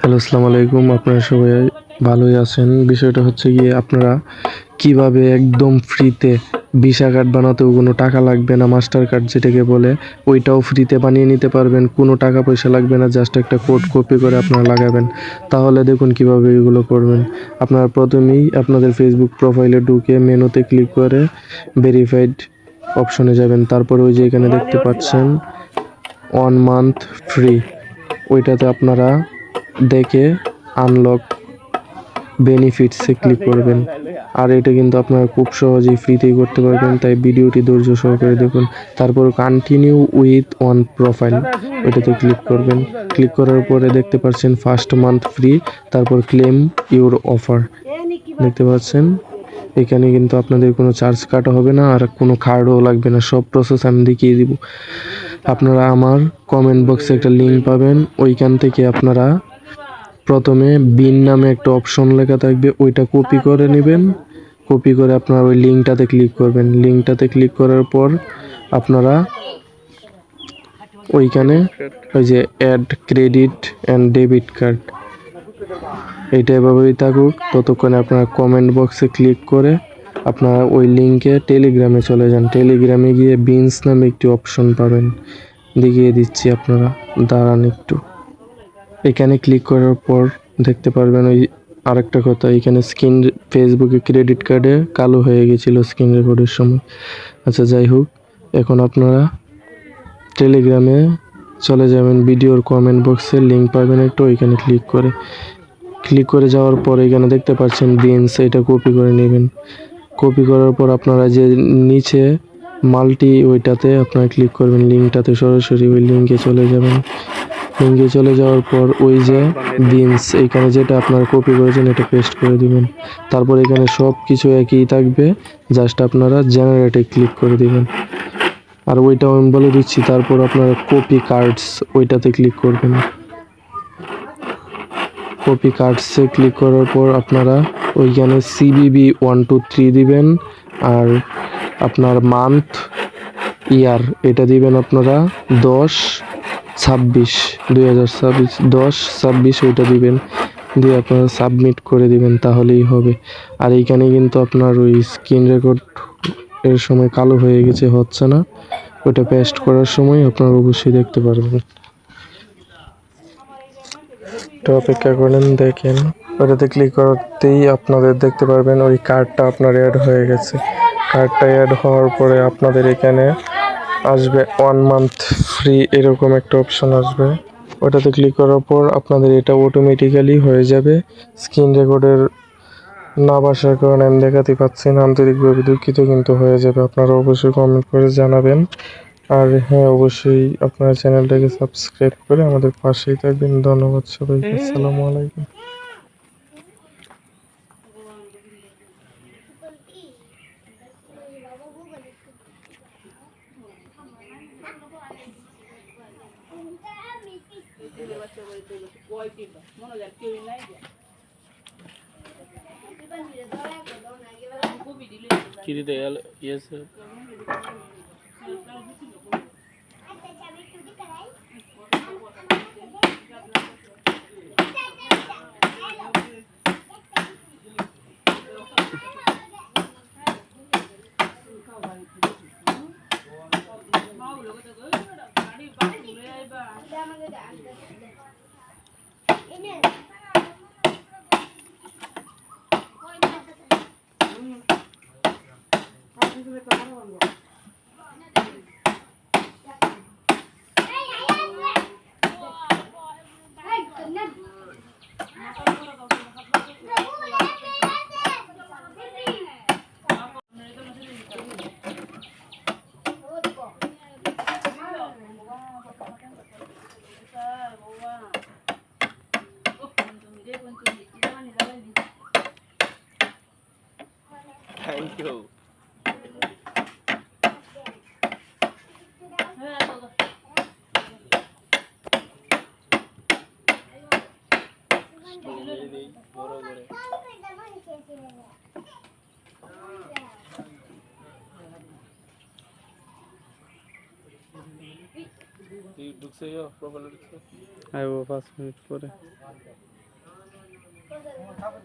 Hello, আসসালামু আলাইকুম। আপনারা সবাই ভালোই আছেন। বিষয়টা হচ্ছে গিয়ে আপনারা কিভাবে একদম ফ্রিতে ভিসা কার্ড বানাতেও কোনো টাকা লাগবে না, মাস্টার কার্ড যেটাকে বলে ওইটাও ফ্রিতে বানিয়ে নিতে পারবেন। কোনো টাকা পয়সা লাগবে না, জাস্ট একটা কোড কপি করে আপনারা লাগাবেন। তাহলে দেখুন কিভাবে এগুলো করবেন। আপনারা প্রথমেই আপনাদের ফেসবুক প্রোফাইলে ঢুকে মেনুতে ক্লিক করে ভেরিফাইড অপশনে যাবেন। তারপর ওই যে এখানে দেখতে পাচ্ছেন 1 মান্থ ফ্রি, ওইটাতে আপনারা দেখে আনলক বেনিফিটসে ক্লিক করবেন। আর এটা কিন্তু আপনারা খুব সহজেই ফ্রিতেই করতে পারবেন, তাই ভিডিওটি ধৈর্য সহকারে দেখুন। তারপর কন্টিনিউ উইথ ওয়ান প্রোফাইল, ওইটাতে ক্লিক করবেন। ক্লিক করার পরে দেখতে পাচ্ছেন ফার্স্ট মান্থ ফ্রি, তারপর ক্লেম ইউর অফার দেখতে পাচ্ছেন। এখানে কিন্তু আপনাদের কোনো চার্জ কাটা হবে না, আর কোনো কার্ডও লাগবে না, সব প্রসেস আমি দেখিয়ে দিব। আপনারা আমার কমেন্ট বক্সে একটা লিঙ্ক পাবেন, ওইখান থেকে আপনারা প্রথমে বিন নামে একটা অপশন লেখা থাকবে, ওইটা কপি করে নেবেন। কপি করে আপনারা ওই লিঙ্কটাতে ক্লিক করবেন। লিঙ্কটাতে ক্লিক করার পর আপনারা ওইখানে ওই যে add credit and debit card, এইটা এভাবেই থাকুক। ততক্ষণে আপনারা কমেন্ট বক্সে ক্লিক করে আপনারা ওই লিঙ্কে টেলিগ্রামে চলে যান। টেলিগ্রামে গিয়ে বিনস নামে একটি অপশন পাবেন, দেখিয়ে দিচ্ছি আপনারা, দাঁড়ান একটু। এখানে ক্লিক করার পর দেখতে পারবেন ওই আরেকটা কথা, এখানে স্ক্রিন ফেসবুকে ক্রেডিট কার্ডে কালো হয়ে গেছিল স্ক্রিন রেকর্ডের সময়। আচ্ছা, যাই হোক, এখন আপনারা টেলিগ্রামে চলে যাবেন। ভিডিওর কমেন্ট বক্সে লিঙ্ক পাবেন একটু, ওইখানে ক্লিক করে যাওয়ার পর এখানে দেখতে পাচ্ছেন বিনস, এটা কপি করে নেবেন। কপি করার পর আপনারা যে নিচে মাল্টি, ওইটাতে আপনারা ক্লিক করবেন। লিঙ্কটাতে সরাসরি ওই লিঙ্কে চলে যাবেন। লিঙ্কে চলে যাওয়ার পর ওই যে বিনস, এইখানে যেটা আপনারা কপি করেছেন এটা পেস্ট করে দিবেন। তারপর এখানে সব কিছু একই থাকবে, জাস্ট আপনারা জেনারেটে ক্লিক করে দিবেন। আর ওইটাও আমি বলে দিচ্ছি। তারপর আপনারা কপি কার্ডস, ওইটাতে ক্লিক করবেন। কপি কার্ডসে ক্লিক করার পর আপনারা ওইখানে সিবিবি 123 দিবেন, আর আপনার মান্থ ইয়ার এটা দিবেন আপনারা 10/26/2026, 10/26 ওইটা দিবেন, দিয়ে আপনারা সাবমিট করে দিবেন, তাহলেই হবে। আর এইখানে কিন্তু আপনার ওই স্ক্রিন রেকর্ড এর সময় কালো হয়ে গেছে, হচ্ছে না। ওটা পেস্ট করার সময় আপনারা অবশ্যই দেখতে পারবেন। তো অপেক্ষা করেন, দেখেন। ওটাতে ক্লিক করতেই আপনাদের দেখতে পারবেন ওই কার্ডটা আপনার অ্যাড হয়ে গেছে। কার্ডটা অ্যাড হওয়ার পরে আপনাদের এখানে আসবে 1 মান্থ ফ্রি, এরকম একটা অপশন আসবে। ওটাতে ক্লিক করার পর আপনাদের এটা অটোমেটিক্যালি হয়ে যাবে। স্ক্রিন রেকর্ডের না বাসার কারণে আমি দেখাতে পাচ্ছি না, আন্তরিকভাবে দুঃখিত, কিন্তু হয়ে যাবে। আপনারা অবশ্যই কমেন্ট করে জানাবেন। আর হ্যাঁ, অবশ্যই আপনারা চ্যানেলটাকে সাবস্ক্রাইব করে আমাদের পাশেই থাকবেন। ধন্যবাদ সবাইকে। আসসালামু আলাইকুম। কি দিতে গেল ইয়েছে থ্যাংক ইউ বড় করে তুই ঢুকছে প্রোফাইলে ঢুকছে। আইবো 5 মিনিট পরে। খাবার